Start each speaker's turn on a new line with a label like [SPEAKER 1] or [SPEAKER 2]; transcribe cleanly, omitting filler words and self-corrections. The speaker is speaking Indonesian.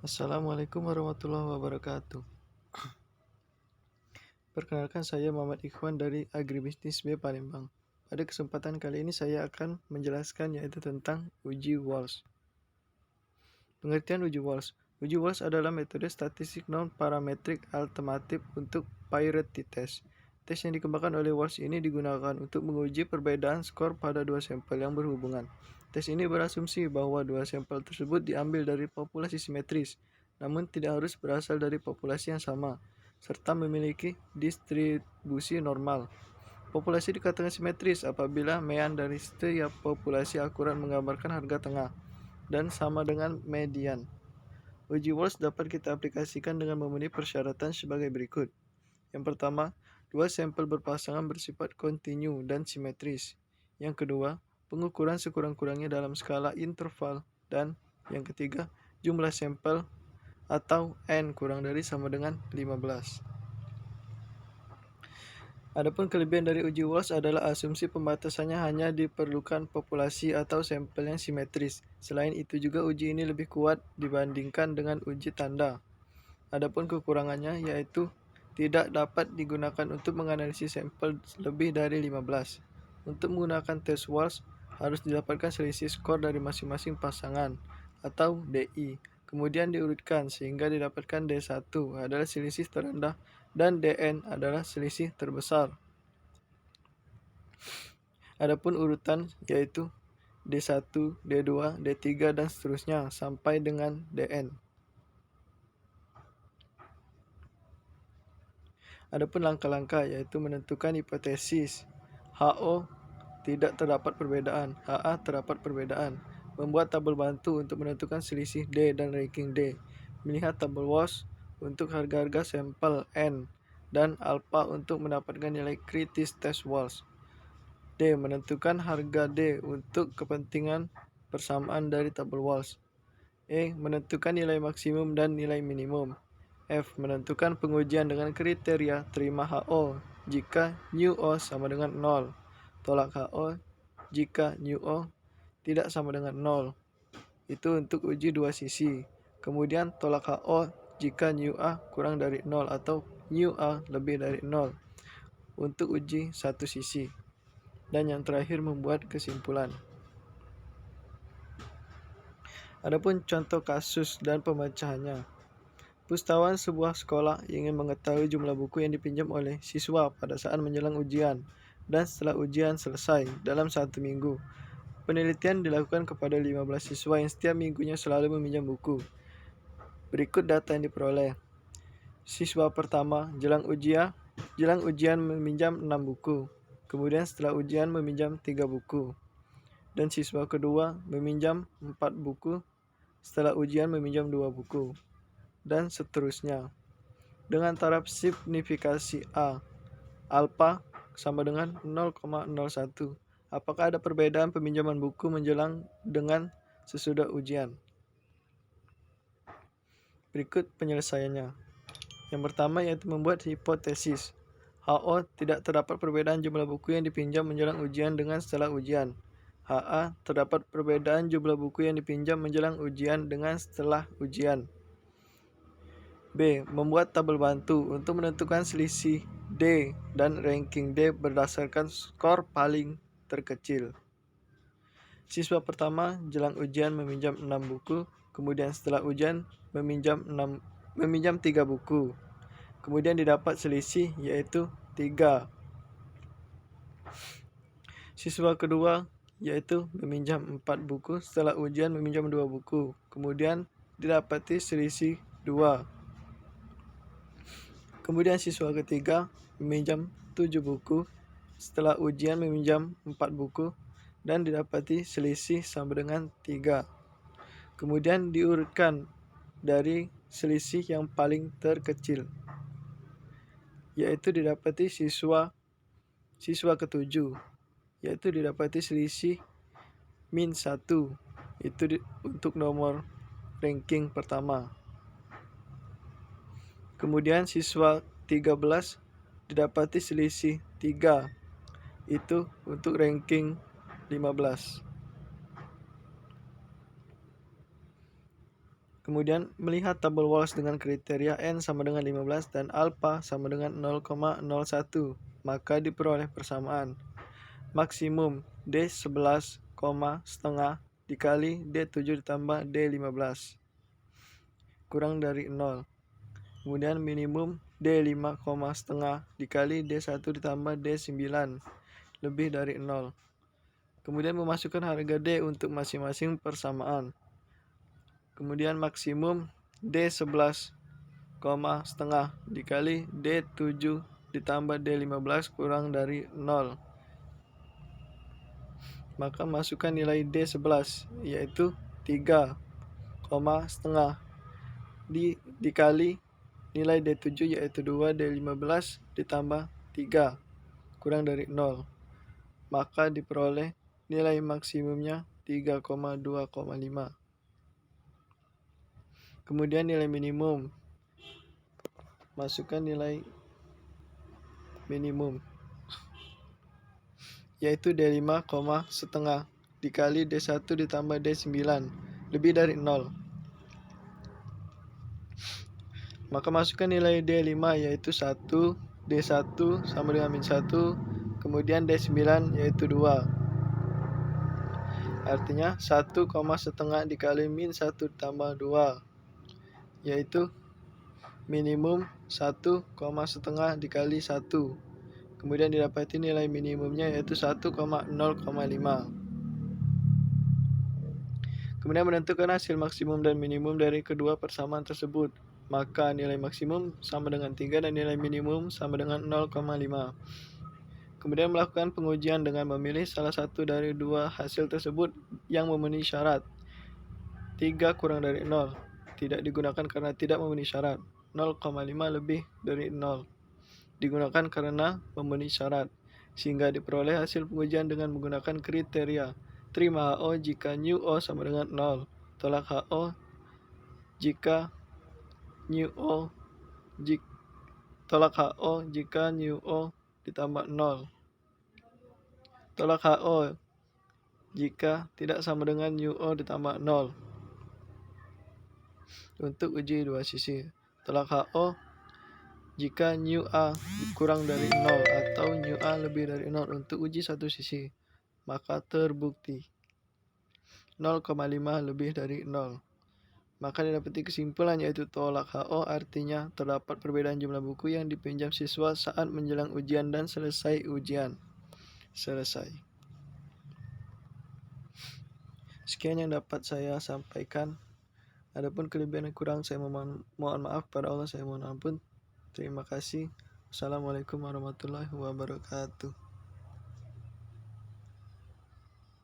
[SPEAKER 1] Assalamualaikum warahmatullahi wabarakatuh. Perkenalkan, saya Muhammad Ikhwan dari Agribisnis B Palembang. Pada kesempatan kali ini saya akan menjelaskan yaitu tentang uji Walsh. Pengertian uji Walsh. Uji Walsh adalah metode statistik non-parametrik alternatif untuk priority test. Tes yang dikembangkan oleh Walsh ini digunakan untuk menguji perbedaan skor pada dua sampel yang berhubungan. Tes ini berasumsi bahwa dua sampel tersebut diambil dari populasi simetris, namun tidak harus berasal dari populasi yang sama, serta memiliki distribusi normal. Populasi dikatakan simetris apabila mean dari setiap populasi akurat menggambarkan harga tengah dan sama dengan median. Uji Walsh dapat kita aplikasikan dengan memenuhi persyaratan sebagai berikut. Yang pertama, dua sampel berpasangan bersifat kontinu dan simetris. Yang kedua, pengukuran sekurang-kurangnya dalam skala interval. Dan yang ketiga, jumlah sampel atau N kurang dari sama dengan 15. Adapun kelebihan dari uji Walsh adalah asumsi pembatasannya hanya diperlukan populasi atau sampel yang simetris. Selain itu juga uji ini lebih kuat dibandingkan dengan uji tanda. Adapun kekurangannya yaitu tidak dapat digunakan untuk menganalisis sampel lebih dari 15. Untuk menggunakan tes Walsh harus didapatkan selisih skor dari masing-masing pasangan atau DI. Kemudian diurutkan sehingga didapatkan D1 adalah selisih terendah dan DN adalah selisih terbesar. Adapun urutan yaitu D1, D2, D3 dan seterusnya sampai dengan DN. Adapun langkah-langkah yaitu menentukan hipotesis HO tidak terdapat perbedaan, HA terdapat perbedaan, membuat tabel bantu untuk menentukan selisih D dan ranking D, melihat tabel Walsh untuk harga-harga sampel N, dan alpha untuk mendapatkan nilai kritis tes Walsh. D. Menentukan harga D untuk kepentingan persamaan dari tabel Walsh. E. Menentukan nilai maksimum dan nilai minimum. F. Menentukan pengujian dengan kriteria terima HO jika µO sama dengan 0, tolak HO jika µO tidak sama dengan 0. Itu untuk uji dua sisi. Kemudian tolak HO jika µA kurang dari 0 atau µA lebih dari 0 untuk uji satu sisi. Dan yang terakhir membuat kesimpulan. Adapun contoh kasus dan pemecahannya. Pustawan sebuah sekolah ingin mengetahui jumlah buku yang dipinjam oleh siswa pada saat menjelang ujian dan setelah ujian selesai dalam 1 minggu. Penelitian dilakukan kepada 15 siswa yang setiap minggunya selalu meminjam buku. Berikut data yang diperoleh. Siswa pertama jelang ujian meminjam 6 buku. Kemudian setelah ujian meminjam 3 buku. Dan siswa kedua meminjam 4 buku, setelah ujian meminjam 2 buku, dan seterusnya. Dengan taraf signifikasi A, alpha sama dengan 0,01. Apakah ada perbedaan peminjaman buku menjelang dengan sesudah ujian? Berikut penyelesaiannya. Yang pertama yaitu membuat hipotesis. HO tidak terdapat perbedaan jumlah buku yang dipinjam menjelang ujian dengan setelah ujian. HA terdapat perbedaan jumlah buku yang dipinjam menjelang ujian dengan setelah ujian. B. Membuat tabel bantu untuk menentukan selisih D dan ranking D berdasarkan skor paling terkecil. Siswa pertama jelang ujian meminjam 6 buku, kemudian setelah ujian meminjam 3 buku. Kemudian didapat selisih yaitu 3. Siswa kedua yaitu meminjam 4 buku, setelah ujian meminjam 2 buku. Kemudian didapati selisih 2. Kemudian siswa ketiga meminjam 7 buku, setelah ujian meminjam 4 buku dan didapati selisih sama dengan 3. Kemudian diurutkan dari selisih yang paling terkecil, yaitu didapati siswa ketujuh, yaitu didapati selisih min 1, itu untuk nomor ranking pertama. Kemudian siswa 13 didapati selisih 3, itu untuk ranking 15. Kemudian melihat tabel Walsh dengan kriteria N sama dengan 15 dan alpha sama dengan 0,01, maka diperoleh persamaan. Maksimum D11, setengah dikali D7 ditambah D15 kurang dari 0. Kemudian minimum D5, setengah dikali D1 ditambah D9 lebih dari 0. Kemudian memasukkan harga D untuk masing-masing persamaan. Kemudian maksimum D11, setengah dikali D7 ditambah D15 kurang dari 0. Maka masukkan nilai D11 yaitu 3, setengah dikali nilai D7 yaitu 2, D15 ditambah 3 kurang dari 0. Maka diperoleh nilai maksimumnya 3,2,5. Kemudian nilai minimum. Masukkan nilai minimum yaitu D5, setengah dikali D1 ditambah D9 lebih dari 0. Maka masukkan nilai D5 yaitu 1, D1 sama dengan min 1, kemudian D9 yaitu 2. Artinya 1, setengah dikali min 1 tambah 2 yaitu minimum 1, setengah dikali 1. Kemudian didapati nilai minimumnya yaitu 1,0,5. Kemudian menentukan hasil maksimum dan minimum dari kedua persamaan tersebut. Maka nilai maksimum sama dengan 3 dan nilai minimum sama dengan 0,5. Kemudian melakukan pengujian dengan memilih salah satu dari dua hasil tersebut yang memenuhi syarat. 3 kurang dari 0 tidak digunakan karena tidak memenuhi syarat. 0,5 lebih dari 0 digunakan karena memenuhi syarat, sehingga diperoleh hasil pengujian dengan menggunakan kriteria terima HO jika µO sama dengan 0, tolak HO jika µO tolak HO jika µO ditambah 0, tolak HO jika tidak sama dengan µO ditambah 0. Untuk uji dua sisi, tolak HO jika µA kurang dari 0 atau µA lebih dari 0 untuk uji satu sisi, maka terbukti 0,5 lebih dari 0. Maka didapati kesimpulan yaitu tolak HO artinya terdapat perbedaan jumlah buku yang dipinjam siswa saat menjelang ujian dan selesai ujian. Selesai. Sekian yang dapat saya sampaikan. Adapun kelebihan dan kurang saya mohon maaf pada Allah, saya mohon ampun. Terima kasih. Assalamualaikum warahmatullahi wabarakatuh.